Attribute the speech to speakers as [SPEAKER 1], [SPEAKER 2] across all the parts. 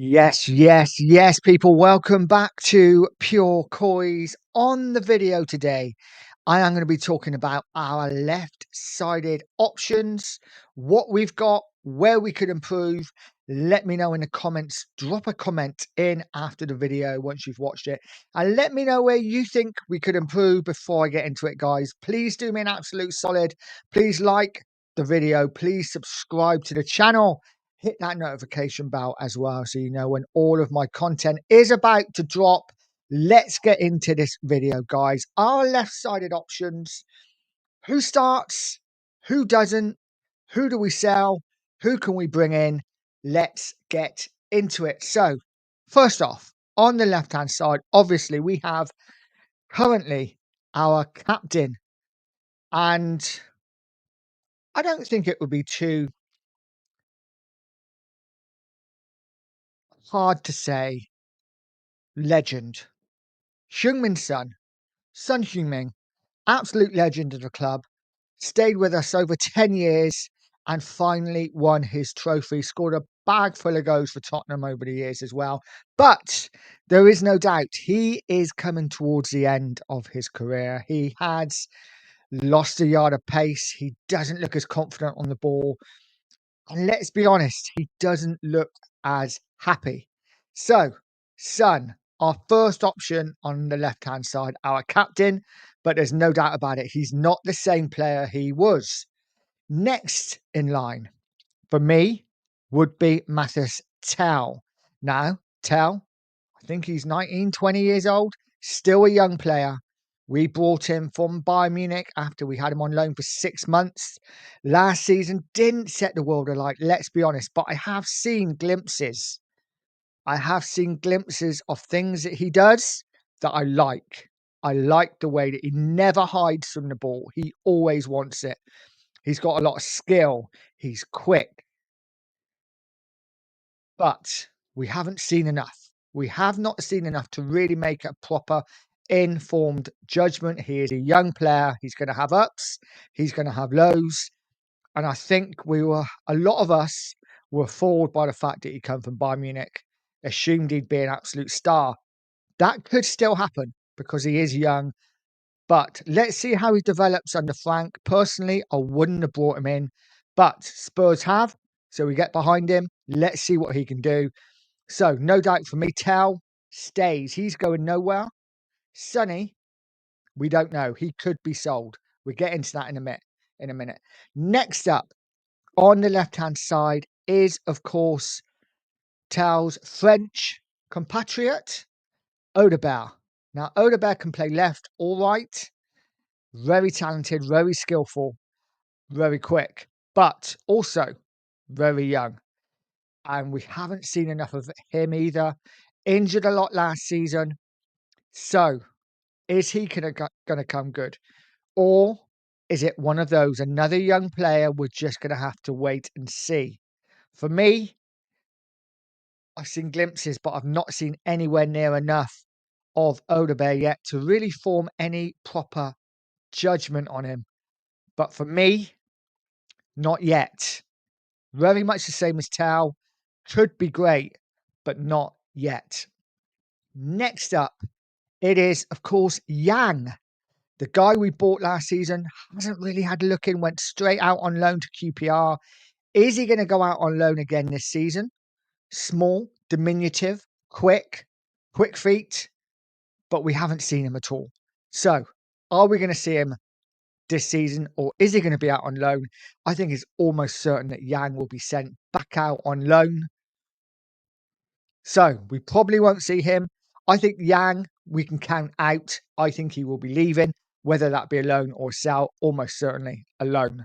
[SPEAKER 1] Yes, yes, yes, people. Welcome back to Pure Coys. On the video today, I am going to be talking about our left-sided options, what we've got, where we could improve. Let me know in the comments. Drop a comment in after the video once you've watched it, and let me know where you think we could improve before I get into it, guys. Please do me an absolute solid. Please like the video. Please subscribe to the channel. Hit that notification bell as well so you know when all of my content is about to drop. Let's get into this video, guys. Our left-sided options. Who starts? Who doesn't? Who do we sell? Who can we bring in? Let's get into it. So, first off, on the left-hand side, obviously, we have currently our captain. And I don't think it would be too hard to say legend. Heung-min Son Heung-min, absolute legend of the club, stayed with us over 10 years and finally won his trophy. Scored a bag full of goals for Tottenham over the years as well. But there is no doubt he is coming towards the end of his career. He has lost a yard of pace. He doesn't look as confident on the ball. And let's be honest, he doesn't look as happy. So, Son, our first option on the left-hand side, our captain, but there's no doubt about it. He's not the same player he was. Next in line for me would be Mathis Tel. Now, Tel, I think he's 19, 20 years old, still a young player. We brought him from Bayern Munich after we had him on loan for 6 months. Last season didn't set the world alight, let's be honest, but I have seen glimpses. I have seen glimpses of things that he does that I like. I like the way that he never hides from the ball. He always wants it. He's got a lot of skill. He's quick. But we haven't seen enough. We have not seen enough to really make a proper informed judgment. He is a young player. He's going to have ups. He's going to have lows. And I think a lot of us were fooled by the fact that he come from Bayern Munich, assumed he'd be an absolute star. That could still happen because he is young. But let's see how he develops under Frank. Personally, I wouldn't have brought him in, but Spurs have. So we get behind him. Let's see what he can do. So, no doubt for me, Tel stays. He's going nowhere. Sonny, we don't know. He could be sold. We'll get into that in a minute. Next up, on the left-hand side is, of course, Tel's French compatriot, Odegaard. Now, Odegaard can play left all right. Very talented, very skillful, very quick, but also very young. And we haven't seen enough of him either. Injured a lot last season. So, is he going to come good? Or is it one of those, another young player we're just going to have to wait and see? For me, I've seen glimpses, but I've not seen anywhere near enough of Odegaard yet to really form any proper judgment on him. But for me, not yet. Very much the same as Tao. Could be great, but not yet. Next up, it is, of course, Yang. The guy we bought last season hasn't really had a look in, went straight out on loan to QPR. Is he going to go out on loan again this season? Small, diminutive, quick feet, but we haven't seen him at all. So, are we going to see him this season, or is he going to be out on loan? I think it's almost certain that Yang will be sent back out on loan. So, we probably won't see him. I think Yang, we can count out. I think he will be leaving, whether that be a loan or sell, almost certainly a loan.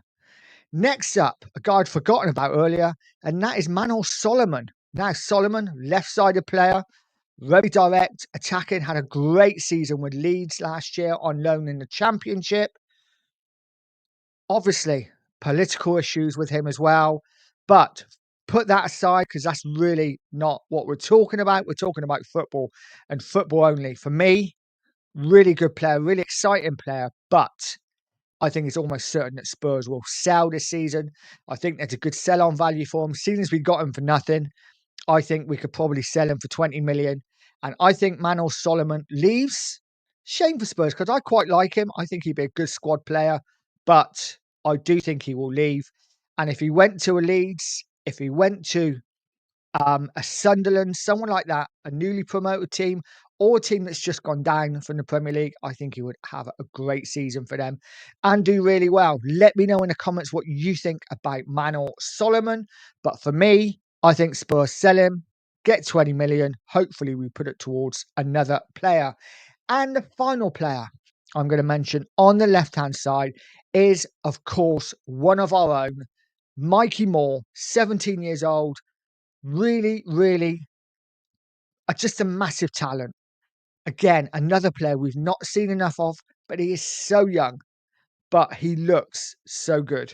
[SPEAKER 1] Next up, a guy I'd forgotten about earlier, and that is Manuel Solomon. Now, Solomon, left-sided player, very direct, attacking, had a great season with Leeds last year on loan in the Championship. Obviously, political issues with him as well, but put that aside because that's really not what we're talking about. We're talking about football and football only. For me, really good player, really exciting player, but I think it's almost certain that Spurs will sell this season. I think there's a good sell-on value for him. Seeing as we got him for nothing, I think we could probably sell him for 20 million. And I think Manor Solomon leaves. Shame for Spurs because I quite like him. I think he'd be a good squad player, but I do think he will leave. And if he went to a Leeds, if he went to a Sunderland, someone like that, a newly promoted team, or a team that's just gone down from the Premier League, I think he would have a great season for them and do really well. Let me know in the comments what you think about Manor Solomon. But for me, I think Spurs sell him, get 20 million. Hopefully, we put it towards another player. And the final player I'm going to mention on the left-hand side is, of course, one of our own, Mikey Moore, 17 years old. Really, really, just a massive talent. Again, another player we've not seen enough of, but he is so young, but he looks so good.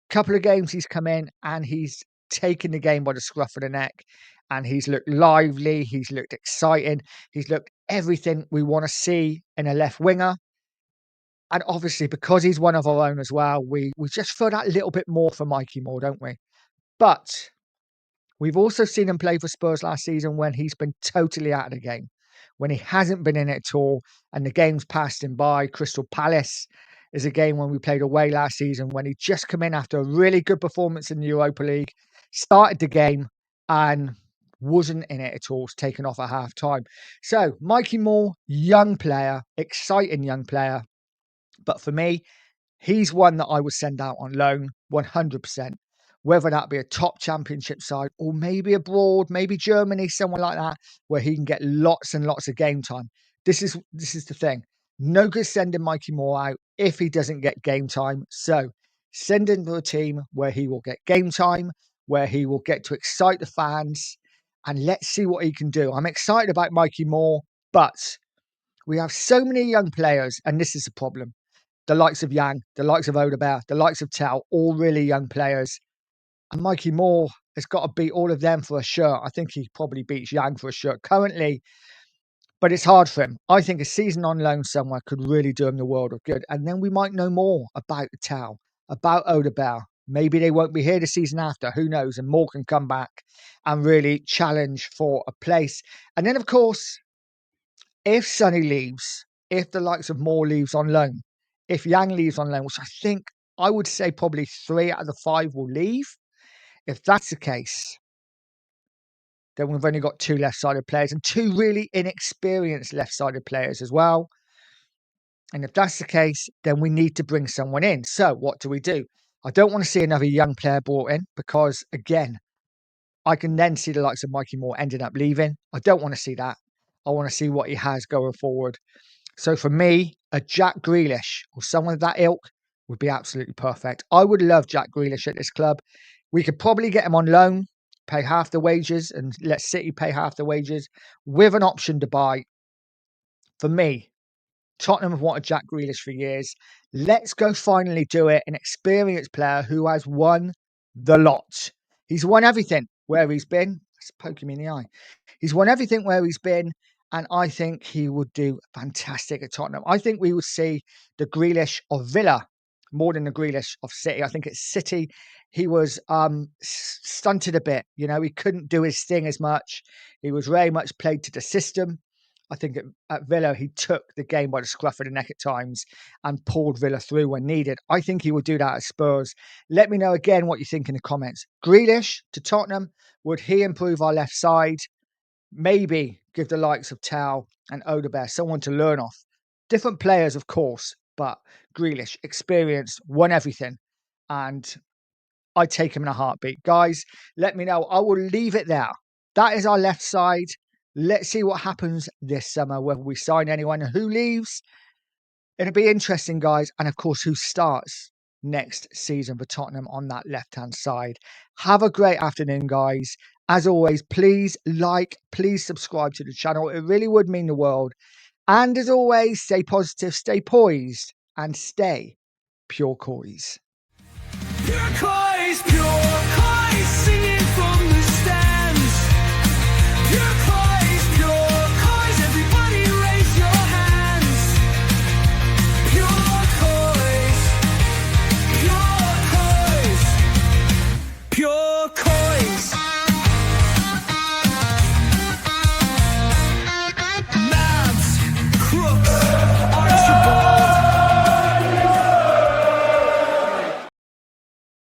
[SPEAKER 1] Couple of games he's come in and he's taken the game by the scruff of the neck, and he's looked lively, he's looked exciting, he's looked everything we want to see in a left winger. And obviously, because he's one of our own as well, we just feel that little bit more for Mikey Moore, don't we? But we've also seen him play for Spurs last season when he's been totally out of the game, when he hasn't been in it at all, and the game's passed him by. Crystal Palace is a game when we played away last season, when he just come in after a really good performance in the Europa League, started the game, and wasn't in it at all, was taken off at half time. So, Mikey Moore, young player, exciting young player. But for me, he's one that I would send out on loan 100%, whether that be a top championship side or maybe abroad, maybe Germany, somewhere like that, where he can get lots and lots of game time. This is the thing. No good sending Mikey Moore out if he doesn't get game time. So send him to a team where he will get game time, where he will get to excite the fans, and let's see what he can do. I'm excited about Mikey Moore, but we have so many young players, and this is the problem. The likes of Yang, the likes of Odebear, the likes of Tell, all really young players. And Mikey Moore has got to beat all of them for a shirt. I think he probably beats Yang for a shirt currently, but it's hard for him. I think a season on loan somewhere could really do him the world of good. And then we might know more about Tell, about Odebear. Maybe they won't be here the season after. Who knows? And Moore can come back and really challenge for a place. And then, of course, if Sonny leaves, if the likes of Moore leaves on loan, if Yang leaves on loan, which I would say probably 3 out of the 5 will leave. If that's the case, then we've only got 2 left-sided players and 2 really inexperienced left-sided players as well. And if that's the case, then we need to bring someone in. So what do? I don't want to see another young player brought in because, again, I can then see the likes of Mikey Moore ending up leaving. I don't want to see that. I want to see what he has going forward. So for me, a Jack Grealish or someone of that ilk would be absolutely perfect. I would love Jack Grealish at this club. We could probably get him on loan, pay half the wages, and let City pay half the wages with an option to buy. For me, Tottenham have wanted Jack Grealish for years. Let's go finally do it. An experienced player who has won the lot. He's won everything where he's been. It's poking me in the eye. He's won everything where he's been, and I think he would do fantastic at Tottenham. I think we would see the Grealish of Villa more than the Grealish of City. I think at City, he was stunted a bit. You know, he couldn't do his thing as much. He was very much played to the system. I think at Villa, he took the game by the scruff of the neck at times and pulled Villa through when needed. I think he would do that at Spurs. Let me know again what you think in the comments. Grealish to Tottenham, would he improve our left side? Maybe give the likes of Tau and Odebear someone to learn off. Different players, of course, but Grealish, experienced, won everything. And I'd take him in a heartbeat. Guys, let me know. I will leave it there. That is our left side. Let's see what happens this summer, whether we sign anyone and who leaves. It'll be interesting, guys. And of course, who starts next season for Tottenham on that left-hand side. Have a great afternoon, guys. As always, please like, please subscribe to the channel. It really would mean the world. And as always, stay positive, stay poised, and stay pure coys.
[SPEAKER 2] Pure coys, sing